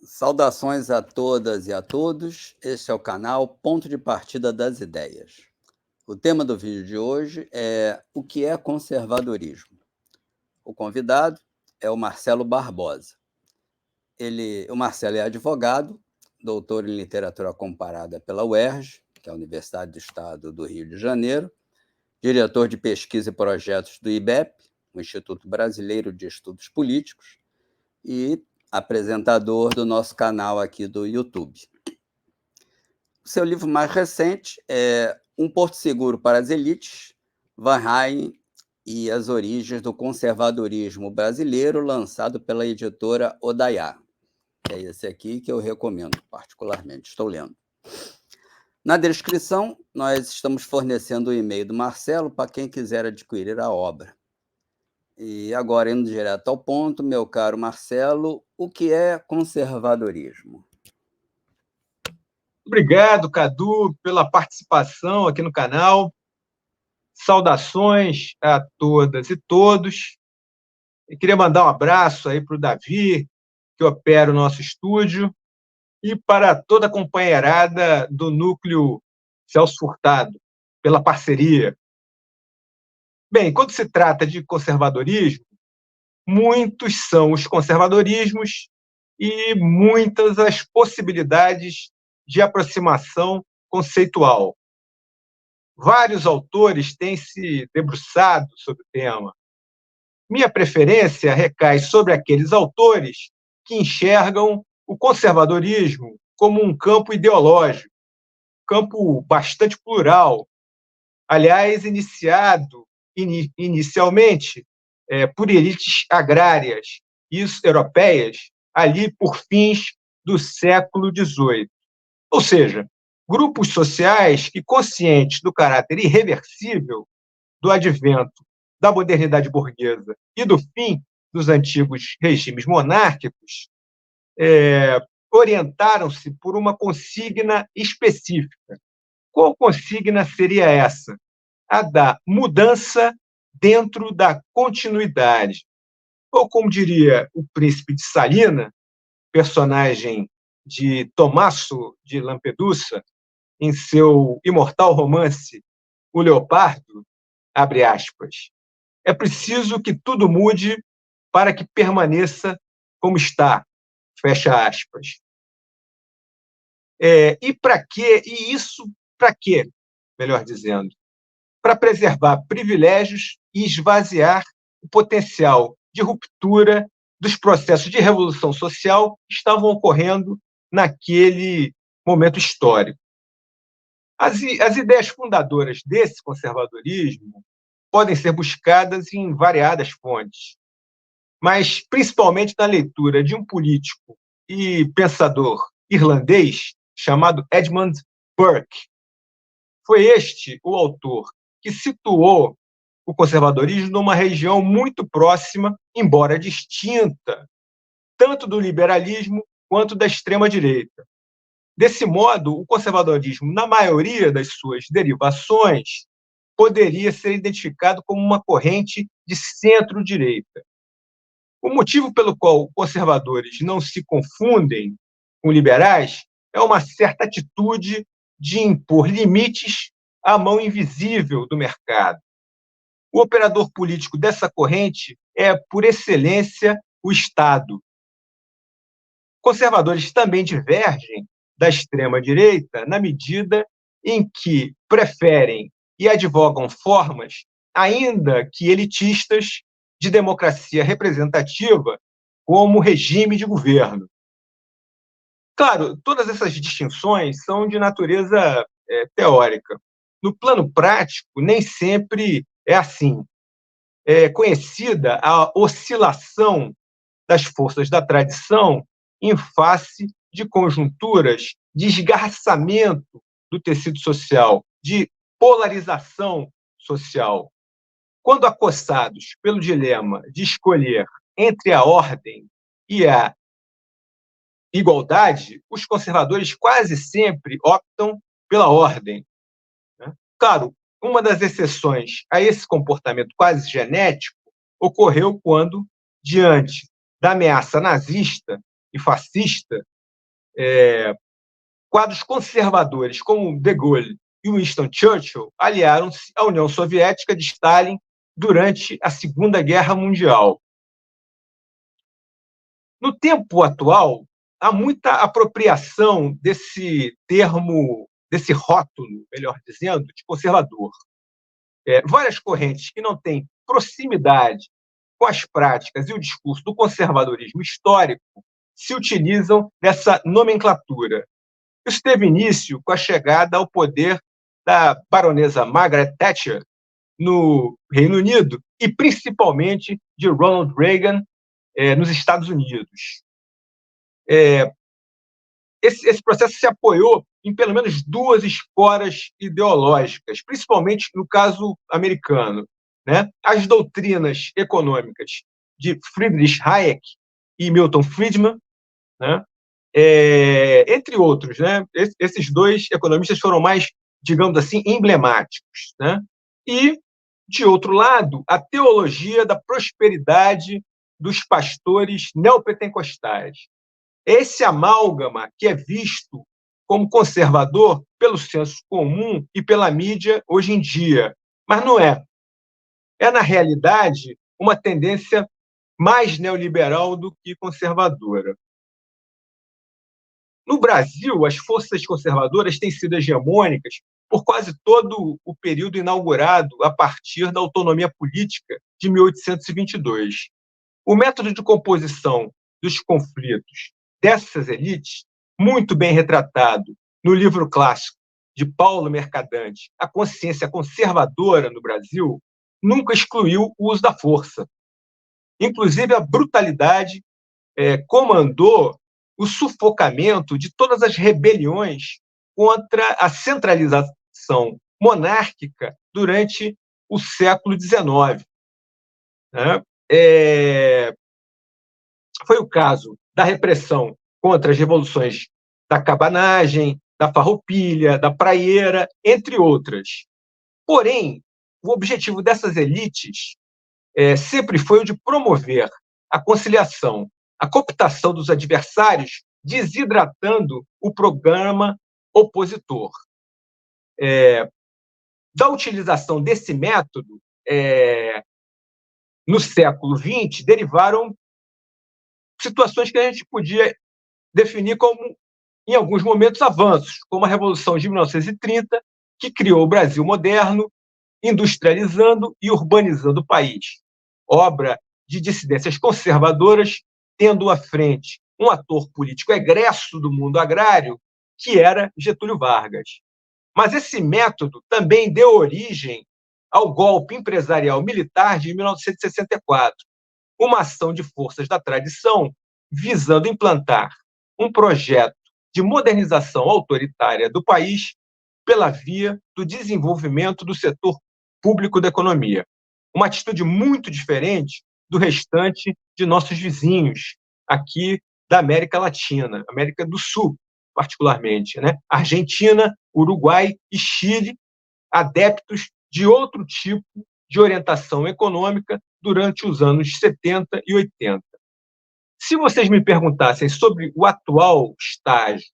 Saudações a todas e a todos. Este é o canal Ponto de Partida das Ideias. O tema do vídeo de hoje é o que é conservadorismo. O convidado é o Marcelo Barbosa. O Marcelo é advogado, doutor em literatura comparada pela UERJ, que é a Universidade do Estado do Rio de Janeiro, diretor de pesquisa e projetos do IBEP, o Instituto Brasileiro de Estudos Políticos, e apresentador do nosso canal aqui do YouTube. O seu livro mais recente é Um Porto Seguro para as Elites, Van Hayen e as Origens do Conservadorismo Brasileiro, lançado pela editora Odaiá. É esse aqui que eu recomendo particularmente, estou lendo. Na descrição, nós estamos fornecendo o e-mail do Marcelo para quem quiser adquirir a obra. E agora, indo direto ao ponto, meu caro Marcelo, o que é conservadorismo? Obrigado, Cadu, pela participação aqui no canal. Saudações a todas e todos. Eu queria mandar um abraço aí para o Davi, que opera o nosso estúdio, e para toda a companheirada do Núcleo Celso Furtado, pela parceria. Bem, quando se trata de conservadorismo, muitos são os conservadorismos e muitas as possibilidades de aproximação conceitual. Vários autores têm se debruçado sobre o tema. Minha preferência recai sobre aqueles autores que enxergam o conservadorismo como um campo ideológico, campo bastante plural, aliás, iniciado inicialmente por elites agrárias e europeias, ali por fins do século XVIII. Ou seja, grupos sociais que, conscientes do caráter irreversível do advento da modernidade burguesa e do fim dos antigos regimes monárquicos, orientaram-se por uma consigna específica. Qual consigna seria essa? A da mudança dentro da continuidade. Ou, como diria o príncipe de Salina, personagem de Tommaso de Lampedusa, em seu imortal romance O Leopardo, abre aspas, é preciso que tudo mude para que permaneça como está, fecha aspas. E para quê? E isso para quê? Melhor dizendo, para preservar privilégios e esvaziar o potencial de ruptura dos processos de revolução social que estavam ocorrendo naquele momento histórico. As ideias fundadoras desse conservadorismo podem ser buscadas em variadas fontes, mas principalmente na leitura de um político e pensador irlandês chamado Edmund Burke. Foi este o autor que situou o conservadorismo numa região muito próxima, embora distinta, tanto do liberalismo quanto da extrema-direita. Desse modo, o conservadorismo, na maioria das suas derivações, poderia ser identificado como uma corrente de centro-direita. O motivo pelo qual conservadores não se confundem com liberais é uma certa atitude de impor limites à mão invisível do mercado. O operador político dessa corrente é, por excelência, o Estado. Conservadores também divergem da extrema-direita na medida em que preferem e advogam formas, ainda que elitistas, de democracia representativa como regime de governo. Claro, todas essas distinções são de natureza teórica. No plano prático, nem sempre é assim. É conhecida a oscilação das forças da tradição em face de conjunturas de esgarçamento do tecido social, de polarização social. Quando acossados pelo dilema de escolher entre a ordem e a igualdade, os conservadores quase sempre optam pela ordem. Claro, uma das exceções a esse comportamento quase genético ocorreu quando, diante da ameaça nazista e fascista quadros conservadores como De Gaulle e Winston Churchill aliaram-se à União Soviética de Stalin durante a Segunda Guerra Mundial. No tempo atual, há muita apropriação desse termo, desse rótulo, melhor dizendo, de conservador. Várias correntes que não têm proximidade com as práticas e o discurso do conservadorismo histórico se utilizam dessa nomenclatura. Isso teve início com a chegada ao poder da baronesa Margaret Thatcher no Reino Unido e, principalmente, de Ronald Reagan nos Estados Unidos. Esse processo se apoiou em pelo menos duas esporas ideológicas, principalmente no caso americano, né? As doutrinas econômicas de Friedrich Hayek e Milton Friedman, né? Entre outros, né? Esses dois economistas foram mais, digamos assim, emblemáticos, né? E, de outro lado, a teologia da prosperidade dos pastores neopentecostais. Esse amálgama que é visto como conservador pelo senso comum e pela mídia hoje em dia, mas não é. É, na realidade, uma tendência mais neoliberal do que conservadora. No Brasil, as forças conservadoras têm sido hegemônicas por quase todo o período inaugurado a partir da autonomia política de 1822. O método de composição dos conflitos dessas elites, muito bem retratado no livro clássico de Paulo Mercadante, A Consciência Conservadora no Brasil, nunca excluiu o uso da força. Inclusive, a brutalidade comandou o sufocamento de todas as rebeliões contra a centralização monárquica durante o século XIX. Né? Foi o caso da repressão contra as revoluções da cabanagem, da farroupilha, da praieira, entre outras. Porém, o objetivo dessas elites sempre foi o de promover a conciliação, a cooptação dos adversários, desidratando o programa opositor. Da utilização desse método, no século XX, derivaram situações que a gente podia definir como, em alguns momentos, avanços, como a Revolução de 1930, que criou o Brasil moderno, industrializando e urbanizando o país. Obra de dissidências conservadoras, tendo à frente um ator político egresso do mundo agrário, que era Getúlio Vargas. Mas esse método também deu origem ao golpe empresarial militar de 1964, uma ação de forças da tradição visando implantar um projeto de modernização autoritária do país pela via do desenvolvimento do setor público da economia. Uma atitude muito diferente do restante de nossos vizinhos aqui da América Latina, América do Sul, particularmente, né? Argentina, Uruguai e Chile, adeptos de outro tipo de orientação econômica durante os anos 70 e 80. Se vocês me perguntassem sobre o atual estágio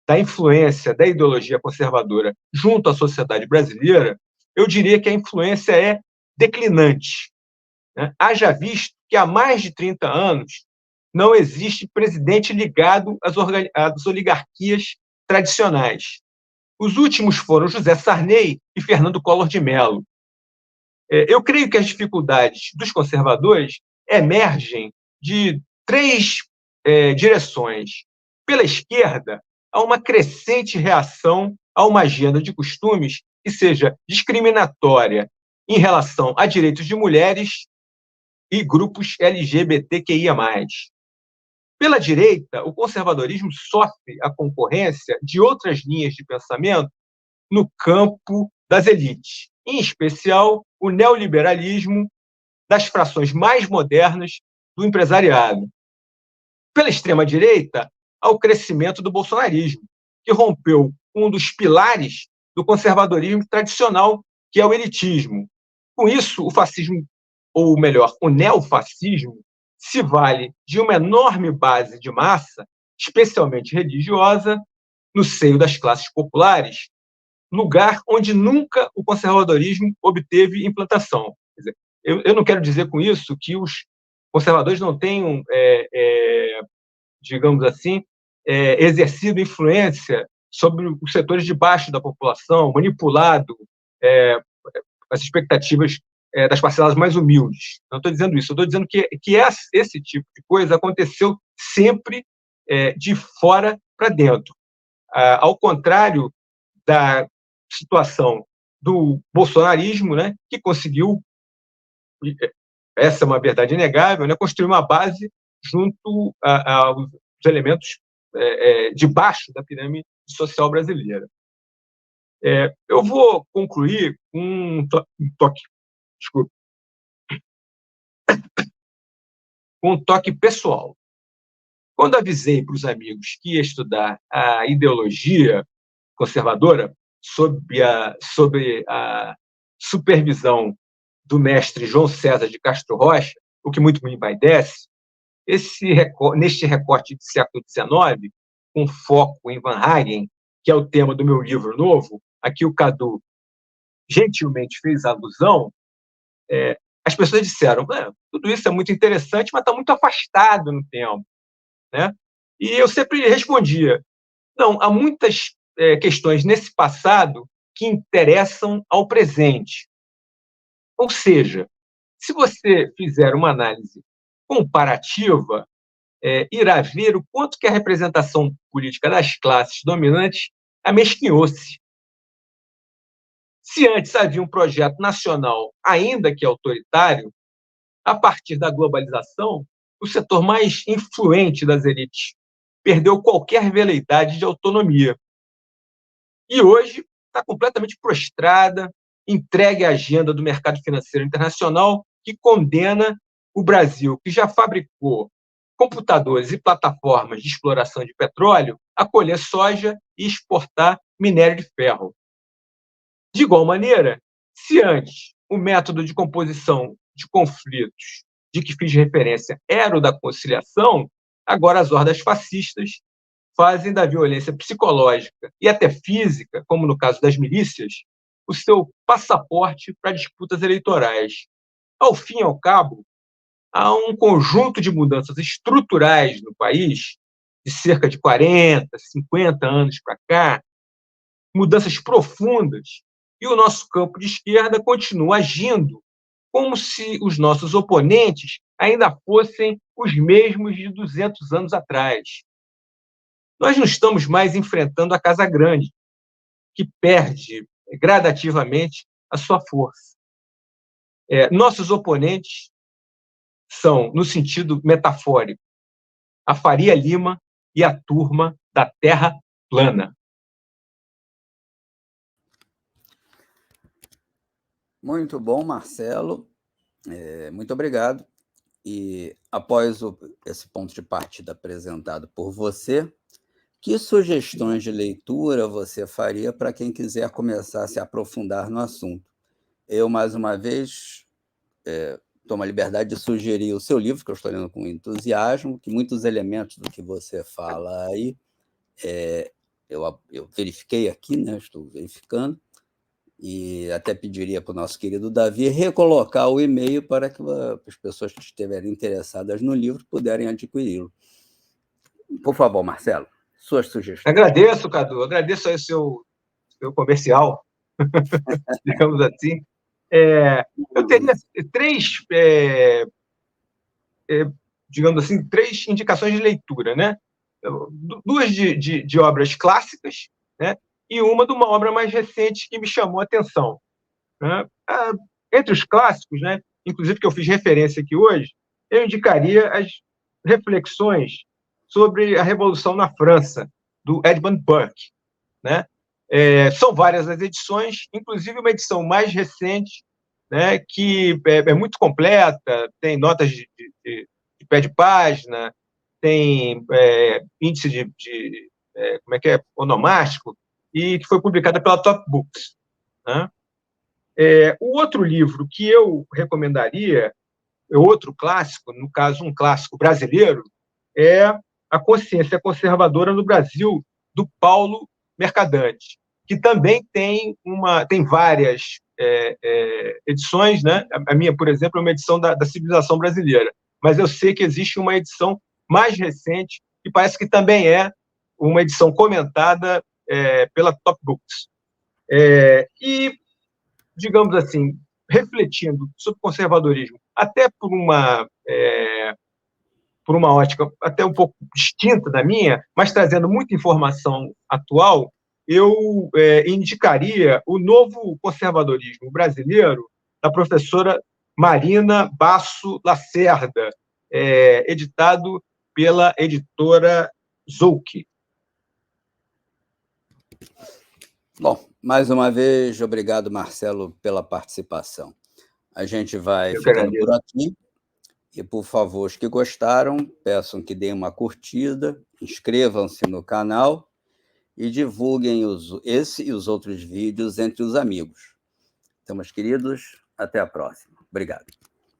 da influência da ideologia conservadora junto à sociedade brasileira, eu diria que a influência é declinante. Haja visto que há mais de 30 anos não existe presidente ligado às oligarquias tradicionais. Os últimos foram José Sarney e Fernando Collor de Mello. Eu creio que as dificuldades dos conservadores emergem de três direções. Pela esquerda, há uma crescente reação a uma agenda de costumes que seja discriminatória em relação a direitos de mulheres e grupos LGBTQIA+. Pela direita, o conservadorismo sofre a concorrência de outras linhas de pensamento no campo das elites, em especial o neoliberalismo das frações mais modernas do empresariado. Pela extrema-direita, há o crescimento do bolsonarismo, que rompeu um dos pilares do conservadorismo tradicional, que é o elitismo. Com isso, o fascismo, ou melhor, o neofascismo, se vale de uma enorme base de massa especialmente religiosa, no seio das classes populares, lugar onde nunca o conservadorismo obteve implantação. Quer dizer, eu não quero dizer com isso que os conservadores não tenham, digamos assim, exercido influência sobre os setores de baixo da população, manipulado as expectativas das parcelas mais humildes. Não estou dizendo isso, eu estou dizendo que esse tipo de coisa aconteceu sempre de fora para dentro. Ao contrário da situação do bolsonarismo, né, que conseguiu, essa é uma verdade inegável, né, construir uma base junto aos elementos de baixo da pirâmide social brasileira. Eu vou concluir com um toque pessoal. Quando avisei para os amigos que ia estudar a ideologia conservadora sob a supervisão do mestre João César de Castro Rocha, o que muito me embaidece, neste recorte de século XIX, com foco em Van Hagen, que é o tema do meu livro novo, aqui o Cadu gentilmente fez alusão, as pessoas disseram, tudo isso é muito interessante, mas está muito afastado no tempo. Né? E eu sempre respondia, não, há muitas questões nesse passado que interessam ao presente. Ou seja, se você fizer uma análise comparativa, irá ver o quanto que a representação política das classes dominantes amesquinhou-se. Se antes havia um projeto nacional, ainda que autoritário, a partir da globalização, o setor mais influente das elites perdeu qualquer veleidade de autonomia. E hoje está completamente prostrada, entregue à agenda do mercado financeiro internacional, que condena o Brasil, que já fabricou computadores e plataformas de exploração de petróleo, a colher soja e exportar minério de ferro. De igual maneira, se antes o método de composição de conflitos de que fiz referência era o da conciliação, agora as hordas fascistas fazem da violência psicológica e até física, como no caso das milícias, o seu passaporte para disputas eleitorais. Ao fim e ao cabo, há um conjunto de mudanças estruturais no país, de cerca de 40, 50 anos para cá, mudanças profundas, e o nosso campo de esquerda continua agindo como se os nossos oponentes ainda fossem os mesmos de 200 anos atrás. Nós não estamos mais enfrentando a Casa Grande, que perde gradativamente a sua força. Nossos oponentes são, no sentido metafórico, a Faria Lima e a turma da Terra plana. Muito bom, Marcelo. Muito obrigado. E após esse ponto de partida apresentado por você, que sugestões de leitura você faria para quem quiser começar a se aprofundar no assunto? Eu, mais uma vez, tomo a liberdade de sugerir o seu livro, que eu estou lendo com entusiasmo, que muitos elementos do que você fala aí, eu verifiquei aqui, né? Estou verificando, e até pediria para o nosso querido Davi recolocar o e-mail para que as pessoas que estiverem interessadas no livro puderem adquiri-lo. Por favor, Marcelo, suas sugestões. Agradeço, Cadu, agradeço aí o seu comercial, digamos assim. Eu teria digamos assim, três indicações de leitura, né? Duas de obras clássicas, né? E uma de uma obra mais recente que me chamou a atenção. Né? Entre os clássicos, né? Inclusive que eu fiz referência aqui hoje, eu indicaria as reflexões sobre a Revolução na França, do Edmund Burke. Né? São várias as edições, inclusive uma edição mais recente, né, que é muito completa, tem notas de pé de página, tem índice de onomástico, e que foi publicada pela Top Books. Né? O outro livro que eu recomendaria, outro clássico, no caso um clássico brasileiro, é A Consciência Conservadora no Brasil, do Paulo Mercadante, que também tem várias edições, né? A minha, por exemplo, é uma edição da Civilização Brasileira, mas eu sei que existe uma edição mais recente, que parece que também é uma edição comentada pela Top Books. E, digamos assim, refletindo sobre conservadorismo, até por uma ótica até um pouco distinta da minha, mas trazendo muita informação atual, eu indicaria o Novo Conservadorismo Brasileiro, da professora Marina Basso Lacerda, editado pela editora Zouki. Bom, mais uma vez, obrigado, Marcelo, pela participação. A gente vai ficando por aqui. E, por favor, os que gostaram, peçam que deem uma curtida, inscrevam-se no canal e divulguem esse e os outros vídeos entre os amigos. Então, meus queridos, até a próxima. Obrigado.